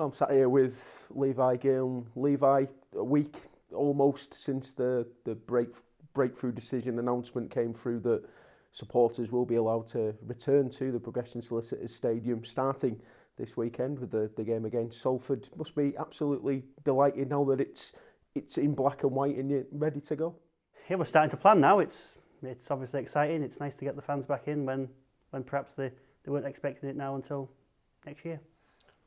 I'm sat here with Levi Gill. Levi, a week almost since the breakthrough decision announcement came through that supporters will be allowed to return to the Progression Solicitors Stadium starting this weekend with the game against Salford. Must be absolutely delighted now that it's in black and white and you're ready to go. Yeah, we're starting to plan now. It's obviously exciting. It's nice to get the fans back in when perhaps they weren't expecting it now until next year.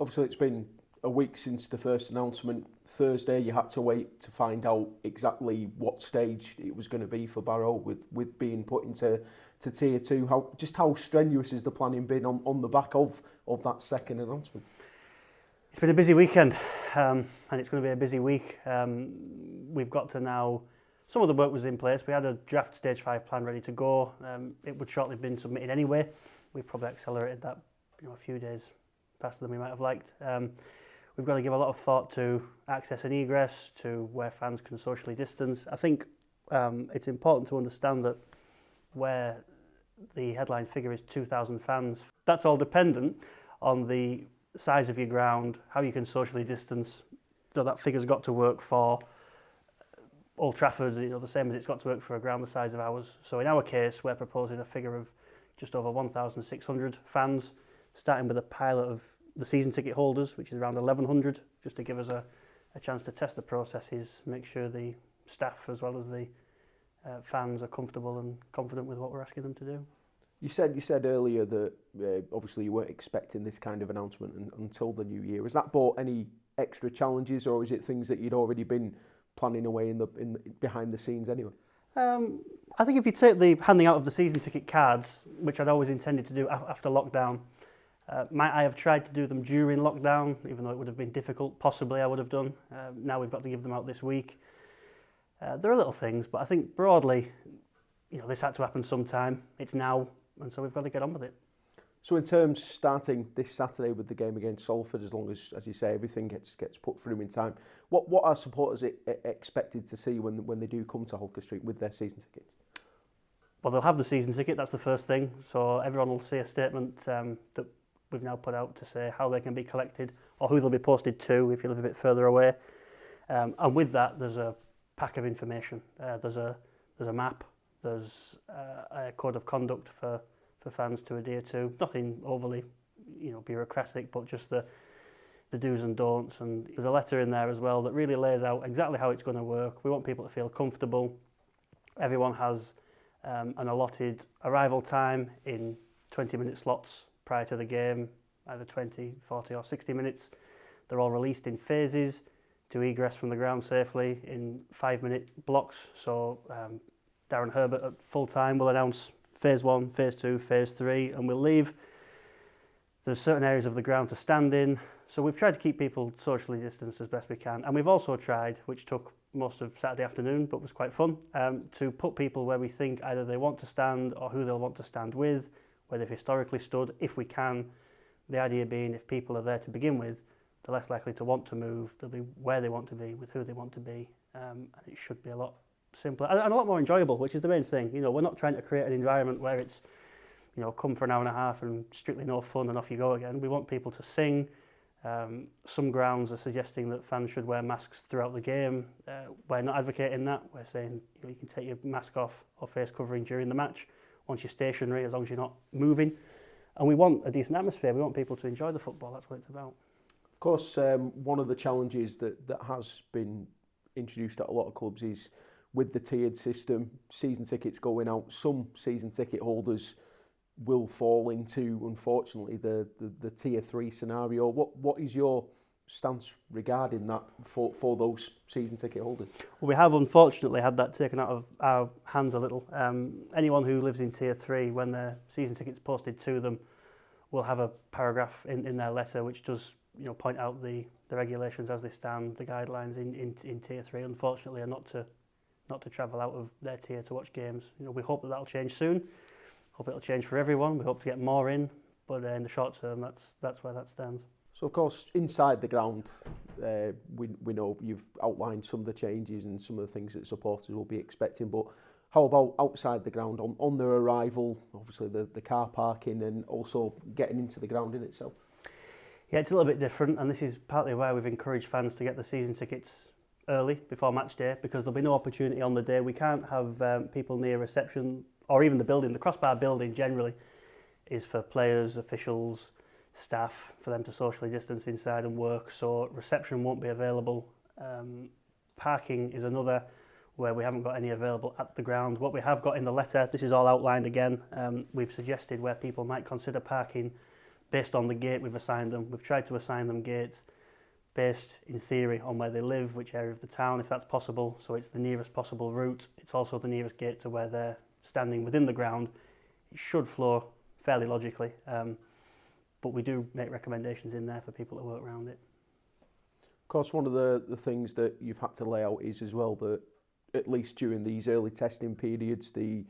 Obviously, it's been a week since the first announcement. Thursday, you had to wait to find out exactly what stage it was going to be for Barrow with being put into Tier 2. How strenuous has the planning been on the back of that second announcement? It's been a busy weekend, and it's going to be a busy week. We've got to now. Some of the work was in place. We had a draft Stage 5 plan ready to go. It would shortly have been submitted anyway. We've probably accelerated that a few days faster than we might have liked. We've got to give a lot of thought to access and egress, to where fans can socially distance. I think it's important to understand that where the headline figure is 2,000 fans, that's all dependent on the size of your ground, how you can socially distance. So that figure's got to work for Old Trafford, the same as it's got to work for a ground the size of ours. So in our case, we're proposing a figure of just over 1,600 fans, starting with a pilot of the season ticket holders, which is around 1,100, just to give us a chance to test the processes, make sure the staff as well as the fans are comfortable and confident with what we're asking them to do. You said earlier that obviously you weren't expecting this kind of announcement until the new year. Has that brought any extra challenges, or is it things that you'd already been planning away in behind the scenes anyway? I think if you take the handing out of the season ticket cards, which I'd always intended to do after lockdown, might I have tried to do them during lockdown, even though it would have been difficult? Possibly I would have done. Now we've got to give them out this week. There are little things, but I think broadly, this had to happen sometime. It's now, and so we've got to get on with it. So in terms starting this Saturday with the game against Salford, as long as you say, everything gets put through in time, what are supporters expected to see when they do come to Holker Street with their season tickets? Well, they'll have the season ticket, that's the first thing. So everyone will see a statement that we've now put out to say how they can be collected or who they'll be posted to if you live a bit further away. And with that, there's a pack of information. There's a map, there's a code of conduct for fans to adhere to. Nothing overly, bureaucratic, but just the do's and don'ts. And there's a letter in there as well that really lays out exactly how it's going to work. We want people to feel comfortable. Everyone has an allotted arrival time in 20-minute slots prior to the game, either 20, 40 or 60 minutes. They're all released in phases to egress from the ground safely in 5-minute blocks. So Darren Herbert at full time will announce Phase 1, Phase 2, Phase 3, and we'll leave. There's certain areas of the ground to stand in. So we've tried to keep people socially distanced as best we can. And we've also tried, which took most of Saturday afternoon, but was quite fun, to put people where we think either they want to stand or who they'll want to stand with, where they've historically stood, if we can. The idea being if people are there to begin with, they're less likely to want to move. They'll be where they want to be, with who they want to be. And it should be a lot simpler and a lot more enjoyable, which is the main thing. We're not trying to create an environment where it's, come for an hour and a half and strictly no fun and off you go again. We want people to sing. Some grounds are suggesting that fans should wear masks throughout the game. We're not advocating that. We're saying you can take your mask off or face covering during the match once you're stationary, as long as you're not moving. And we want a decent atmosphere. We want people to enjoy the football. That's what it's about. Of course, one of the challenges that has been introduced at a lot of clubs is with the tiered system, season tickets going out. Some season ticket holders will fall into, unfortunately, the Tier 3 scenario. What is your stance regarding that for those season ticket holders? Well, we have unfortunately had that taken out of our hands a little. Anyone who lives in Tier 3, when their season ticket's posted to them, will have a paragraph in their letter which does point out the regulations as they stand, the guidelines in Tier 3, unfortunately, are not to travel out of their tier to watch games. We hope that'll change soon. Hope it'll change for everyone. We hope to get more in, but in the short term, that's where that stands. So, of course, inside the ground, we know you've outlined some of the changes and some of the things that supporters will be expecting, but how about outside the ground, on their arrival, obviously the car parking and also getting into the ground in itself? Yeah, it's a little bit different, and this is partly why we've encouraged fans to get the season tickets early, before match day, because there'll be no opportunity on the day. We can't have people near reception, or even the building. The crossbar building generally is for players, officials, staff, for them to socially distance inside and work, so reception won't be available. Parking is another where we haven't got any available at the ground. What we have got in the letter, this is all outlined again, we've suggested where people might consider parking based on the gate we've assigned them. We've tried to assign them gates based, in theory, on where they live, which area of the town, if that's possible. So it's the nearest possible route. It's also the nearest gate to where they're standing within the ground. It should flow fairly logically, but we do make recommendations in there for people to work around it. Of course, one of the things that you've had to lay out is as well that, at least during these early testing periods, the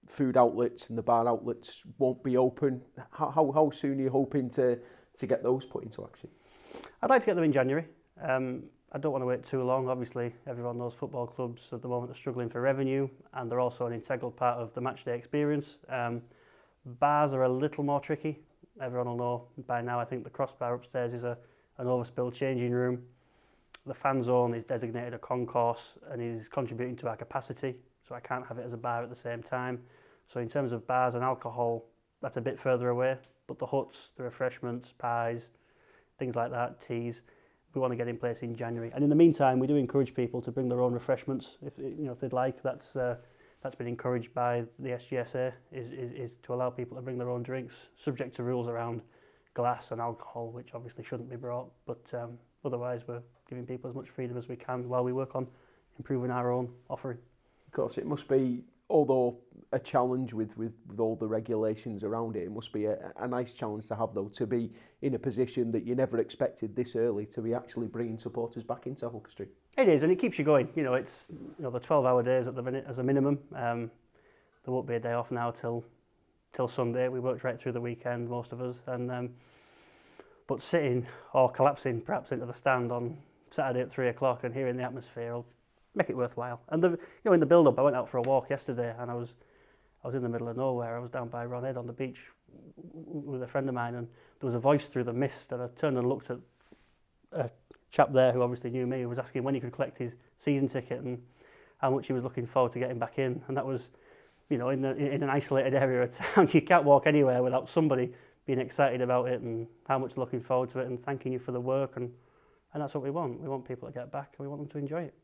food outlets and the bar outlets won't be open. How soon are you hoping to get those put into action? I'd like to get them in January. I don't want to wait too long. Obviously, everyone knows football clubs at the moment are struggling for revenue, and they're also an integral part of the matchday experience. Bars are a little more tricky. Everyone will know by now, I think the crossbar upstairs is an overspill changing room. The fan zone is designated a concourse and is contributing to our capacity, so I can't have it as a bar at the same time. So in terms of bars and alcohol, that's a bit further away, but the huts, the refreshments, pies, things like that, teas, we want to get in place in January. And in the meantime, we do encourage people to bring their own refreshments if they'd like. That's been encouraged by the SGSA, is to allow people to bring their own drinks, subject to rules around glass and alcohol, which obviously shouldn't be brought. But otherwise, we're giving people as much freedom as we can while we work on improving our own offering. Of course, it must be, although a challenge with all the regulations around it, it must be a nice challenge to have, though, to be in a position that you never expected this early to be actually bringing supporters back into Hooker Street. It is, and it keeps you going. It's the 12-hour days at the minute as a minimum. There won't be a day off now till Sunday. We worked right through the weekend, most of us, and but sitting or collapsing perhaps into the stand on Saturday at 3 o'clock and hearing the atmosphere will make it worthwhile. And in the build-up, I went out for a walk yesterday, and I was in the middle of nowhere. I was down by Ronhead on the beach with a friend of mine, and there was a voice through the mist, and I turned and looked at a chap there who obviously knew me, who was asking when he could collect his season ticket and how much he was looking forward to getting back in. And that was, in an isolated area of town, you can't walk anywhere without somebody being excited about it and how much looking forward to it and thanking you for the work, and that's what we want. We want people to get back and we want them to enjoy it.